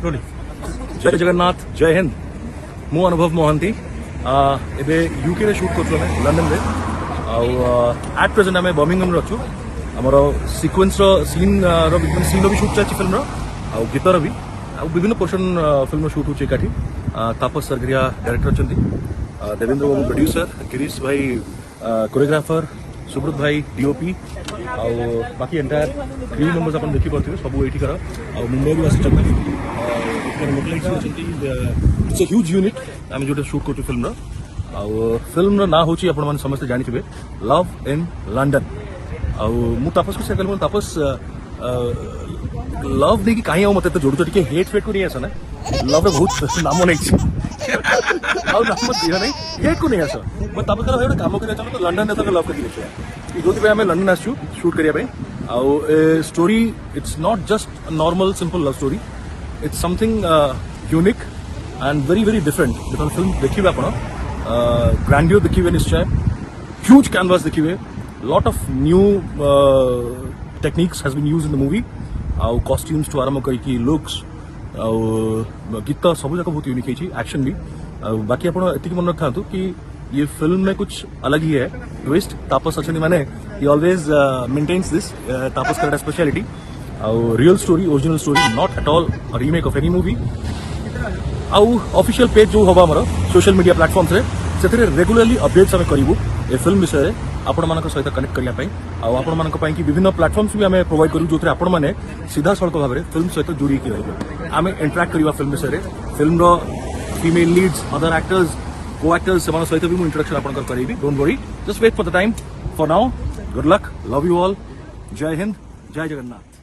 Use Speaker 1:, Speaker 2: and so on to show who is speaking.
Speaker 1: जय जगन्नाथ जय हिंद मु अनुभव मोहंती एबे यूके रे शूट करछु हमें लंडन रे एट प्रेजेंट हमें बर्मिंघम रे अछु हमरो सीक्वेंस रो सीन रो सीन रो भी शूट चाची फिल्म रो आ गीत रो भी आ विभिन्न पोर्शन फिल्म रो शूट होची काठी तापस सरगरिया डायरेक्टर अछंती देवेंद्र बाबू प्रोड्यूसर गिरीश भाई कोरियोग्राफर सुब्रत भाई डीओपी आ बाकी एंटायर क्रू मेंबर्स अपन देखि परथिबे सब एठी कर आ मुंबई भी आसी इट्स अ ह्यूज यूनिट आम जो शूट कर फिल्म फिल्म ना हूँ आपण मैंने समस्त जानी लव इन लंडन आउ तापस को कहल तापस लव देखिए कहीं मत जोड़ तो हेट फेट को नहीं आस ना लव बहुत नाम नहीं नाम दिया नहीं हेट को नहीं आस मैं तापस गोटे कम कर चलो लंडन ने लव करके देखिए जो आम लंडन आसू शूट करने आउ story it's not just normal simple love story it's something unique and very very different जो फिल्म देखिए आप ग्रैंडियर देखिए निश्चय ह्यूज कैनवास देखिए lot of new techniques has been used in the movie आउ costumes to आरंभ करके looks आउ गीत सब जाक बहुत यूनिक है एक्शन भी बाकी आप मन रखा कि ये फिल्म में कुछ अलग ही है ट्विस्ट तापस अच्छे माने ही ऑलवेज मेंटेन्स दिस तापस का स्पेशलिटी आउ real story original story not at all a remake of any movie आउ ऑफिशियल पेज जो हम आमर सोशल मीडिया प्लेटफॉर्म्स रे से रेगुलरली अपडेट्स आम करूँ ए फिल्म विषय में आपण मान सहित कनेक्ट करने आपण मान विभिन्न प्लेटफॉर्म्स भी आम प्रोवाइड करूँ जो आपण मैंने सीधा सड़क भाव में फिल्म सहित जोड़ी रही आम इंटराक्ट करवा फिल्म विषय में फिल्म रो फीमेल लीड्स अदर एक्टर्स को एक्टर्स से सहित भी इंट्रोडक्शन आपन करी don't worry just wait for the time for now good luck love you all जय हिंद जय जगन्नाथ।